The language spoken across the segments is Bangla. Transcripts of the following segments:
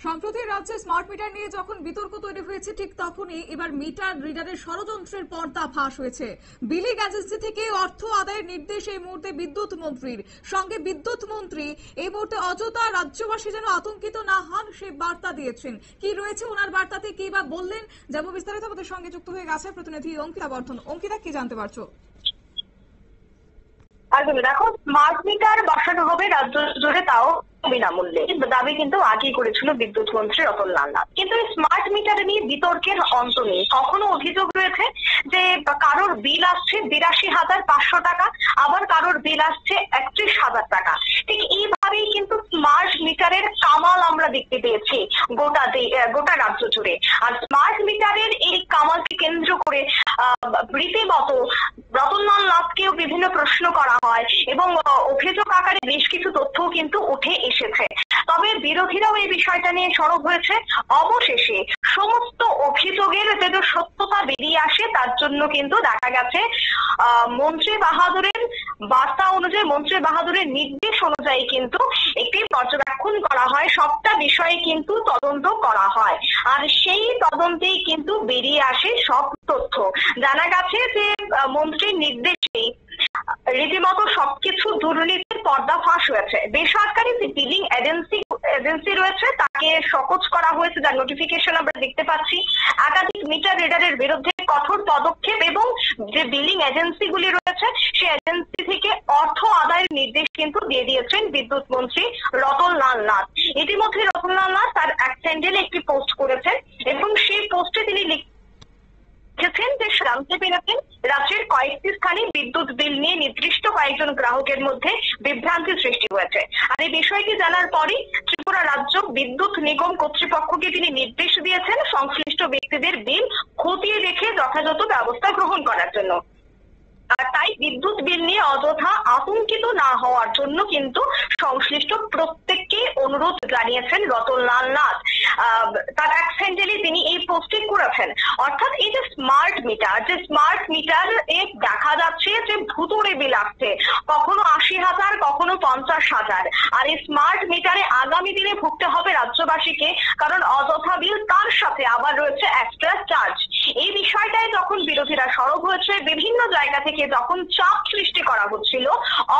সম্প্রতি রাজ্যে স্মার্ট মিটার নিয়ে যখন বিতর্ক তৈরি হয়েছে ঠিক তখনই এবার মিটার রিডারের ষড়যন্ত্রের পর্দা ফাঁস হয়েছে। বিলিং এজেন্সি থেকে অর্থ আদায়ের নির্দেশ এই মুহূর্তে বিদ্যুৎ মন্ত্রীর। সঙ্গে বিদ্যুৎ মন্ত্রী এই মুহূর্তে অযথা রাজ্যবাসী যেন আতঙ্কিত না হন সে বার্তা দিয়েছেন। কি রয়েছে ওনার বার্তাতে, কি বা বললেন, যেমন বিস্তারিত আমাদের সঙ্গে যুক্ত হয়ে গেছে প্রতিনিধি অঙ্কিতা বর্ধন। অঙ্কিতা, কি জানতে পারছো? দেখো, স্মার্ট মিটার বসানো হবে রাজ্য জুড়ে, তাও বিনামূল্যে। দাবি কিন্তু আগেই করেছিল বিদ্যুৎ মন্ত্রী রতনলাল নাথ। কিন্তু এই স্মার্ট মিটার নিয়ে বিতর্কের অন্ত নেই। কখনো অভিযোগ রয়েছে যে কারোর বিল আসছে ৮২,৫০০ টাকা, আবার কারোর বিল আসছে ৩১,০০০ টাকা। ঠিক এইভাবেই কিন্তু স্মার্ট মিটারের কামাল আমরা দেখতে পেয়েছি গোটা রাজ্য জুড়ে। আর স্মার্ট মিটারের এই কামালকে কেন্দ্র করে রীতিমত রতনলাল নাথকেও বিভিন্ন প্রশ্ন করা হয় এবং অভিযোগ আকারে বেশ কিছু তথ্যও কিন্তু উঠে এসেছে। তবে বিরোধীরাও এই বিষয়টা নিয়ে সরব হয়েছে। অবশেষে সমস্ত অভিযোগের যে সত্যতা বেরিয়ে আসে, তার জন্য কিন্তু দেখা গেছে মন্ত্রী বাহাদুরের বার্তা অনুযায়ী, মন্ত্রী বাহাদুরের নির্দেশ অনুযায়ী কিন্তু একটি পর্যবেক্ষণ করা হয়, সবটা বিষয়ে কিন্তু তদন্ত করা হয়। আর সেই তদন্তেই কিন্তু বেরিয়ে আসে সব তথ্য। জানা গেছে যে মন্ত্রীর নির্দেশেই রীতিমতো সবকিছু দুর্নীতির পর্দা ফাঁস হয়েছে। বেসরকারি যে বিলিং এজেন্সি রয়েছে তাকে সকোচ করা হয়েছে, যার নোটিফিকেশন আমরা দেখতে পাচ্ছি। একাধিক মিটার রিডারের বিরুদ্ধে কঠোর পদক্ষেপ এবং যে বিলিং এজেন্সি গুলি রয়েছে সেই এজেন্সি থেকে অর্থ আদায়ের নির্দেশ কিন্তু দিয়ে দিয়েছেন বিদ্যুৎ মন্ত্রী রতনলাল নাথ। ইতিমধ্যে রতনলাল নাথ তার এক স্যান্ডেলে একটি পোস্ট করেছেন এবং সেই পোস্টে তিনি লিখেছেন যে জানতে পেরেছেন রাজ্যের কয়েকটি স্থানে বিদ্যুৎ বিল নিয়ে নির্দিষ্ট কয়েকজন গ্রাহকের মধ্যে বিভ্রান্তি সৃষ্টি হয়েছে। আর এই বিষয়টি জানার পরই ত্রিপুরা রাজ্য বিদ্যুৎ নিগম কর্তৃপক্ষকে তিনি নির্দেশ দিয়েছেন সংশ্লিষ্ট ব্যক্তিদের বিল খতিয়ে দেখে যথাযথ ব্যবস্থা গ্রহণ করার জন্য। আর তাই বিদ্যুৎ বিল নিয়ে অযথা আতঙ্কিত না হওয়ার জন্য কিন্তু সংশ্লিষ্ট প্রত্যেককে অনুরোধ জানিয়েছেন রতনলাল নাথ। তার এক স্যান্ডেলে তিনি এই পোস্টিং করেছেন। অর্থাৎ এই যে স্মার্ট মিটার এ দেখা যাচ্ছে যে ভুতুড়ে বিল আসছে, কখনো ৮০,০০০, কখনো ৫০,০০০। আর এই স্মার্ট মিটারে আগামী দিনে ভুগতে হবে রাজ্যবাসীকে, কারণ অযথা বিল, তার সাথে আবার রয়েছে এক্সট্রা চার্জ। এই বিষয়টায় যখন বিরোধীরা সরব হয়েছে, বিভিন্ন জায়গা থেকে যখন চাপ সৃষ্টি করা হচ্ছিল,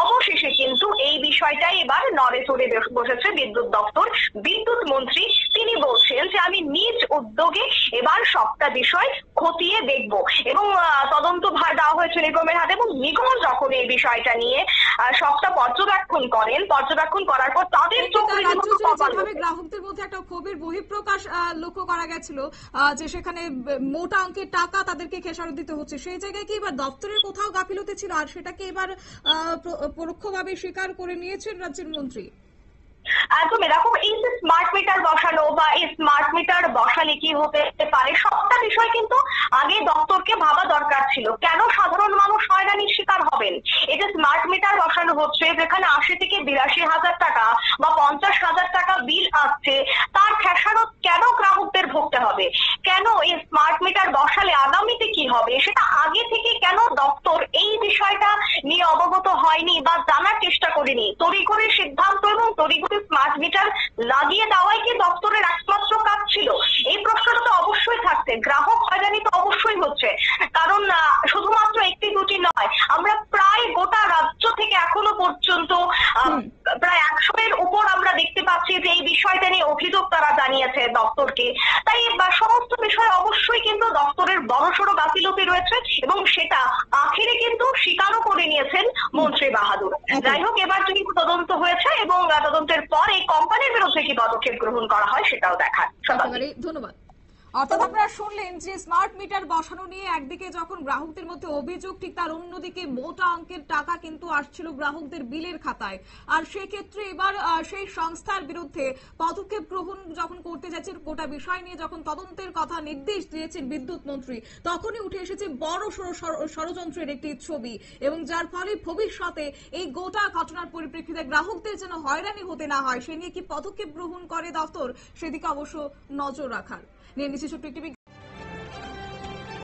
অবশেষে কিন্তু এই বিষয়টাই এবার নড়ে চড়ে বসেছে বিদ্যুৎ দপ্তর। বিদ্যুৎ মন্ত্রী তিনি বলছেন যে আমি নিজ উদ্যোগে এবার সবটা বিষয় খতিয়ে দেখব এবং তদন্ত ভার দেওয়া হয়েছে নিগমের হাতে। এবং নিগম যখন এই বিষয়টা নিয়ে সবটা পর্যবেক্ষণ করার পর তাদের গ্রাহকদের মধ্যে একটা ক্ষোভের বহিঃপ্রকাশ লক্ষ্য করা গেছিল যে সেখানে মোটা অঙ্কের টাকা তাদেরকে খেসারত দিতে হচ্ছে, সেই জায়গায় কি এবার দপ্তরের কোথাও গাফিলতি ছিল আর সেটাকে এবার পরোক্ষভাবে স্বীকার করে নিয়েছেন রাজ্যের মন্ত্রী? একদম। এরকম এই যে স্মার্ট মিটার বসানো বা এই স্মার্ট মিটার বসালে কি হতে পারে, সবটা বিষয় কিন্তু আগে দপ্তরকে ভাবা দরকার ছিল। কেন সাধারণ মানুষ হয়রানির শিকার হবেন? এই যে স্মার্ট মিটার বসানো হচ্ছে, যেখানে ৮০ থেকে ৮২,০০০ টাকা বা ৫০,০০০ টাকা বিল আসছে, তার খেসারত কেন গ্রাহকদের ভুগতে হবে? কেন এই স্মার্ট মিটার বসালে আগামীতে কি হবে সেটা আগে থেকে কেন দপ্তর এই বিষয়টা নিয়ে অবগত হয়নি বা জানার চেষ্টা করেনি? তড়িঘড়ি সিদ্ধান্ত এবং তড়িঘড়ি স্মার্ট মিটার লাগিয়ে দেওয়াই কি দপ্তরের একমাত্র কাজ ছিল? এই প্রশ্নটা তো অবশ্যই থাকছে। গ্রাহক হয়রানি তো অবশ্যই হচ্ছে, কারণ শুধুমাত্র একটি দুটি নয়, আমরা প্রায় গোটা রাজ্য থেকে এখনো পর্যন্ত প্রায় ১০০-এর উপর আমরা দেখতে পাচ্ছি যে এই বিষয়টা নিয়ে অভিযোগ তারা জানিয়েছে দপ্তরকে। তাই সমস্ত বিষয়ে অবশ্যই কিন্তু দপ্তরের বড়সড় গাফিলতি রয়েছে এবং সেটা আখেরে কিন্তু স্বীকারও করে নিয়েছেন মন্ত্রী বাহাদুর। যাই হোক, এবার কিন্তু তদন্ত হয়েছে এবং তদন্তের পর এই কোম্পানির বিরুদ্ধে কি পদক্ষেপ গ্রহণ করা হয় সেটাও দেখার। ধন্যবাদ। অর্থাৎ আপনারা শুনলেন যে স্মার্ট মিটার বসানো নিয়ে একদিকে যখন গ্রাহকদের মধ্যে অভিযোগ, ঠিক তার অন্যদিকে মোটা অঙ্কের টাকা কিন্তু আসছিল গ্রাহকদের বিলের খাতায়। আর সেক্ষেত্রে এবার সেই সংস্থার বিরুদ্ধে পদক্ষেপ গ্রহণ যখন করতে যাচ্ছেন, গোটা বিষয় নিয়ে যখন তদন্তের কথা নির্দেশ দিয়েছেন বিদ্যুৎ মন্ত্রী, তখনই উঠে এসেছে বড় ষড়যন্ত্রের একটি ছবি এবং যার ফলে ভবিষ্যতে এই গোটা ঘটনার পরিপ্রেক্ষিতে গ্রাহকদের যেন হয়রানি হতে না হয় সে নিয়ে কি পদক্ষেপ গ্রহণ করে দপ্তর, সেদিকে অবশ্য নজর রাখার। নিয়ে নিচ্ছি ছোট্ট একটি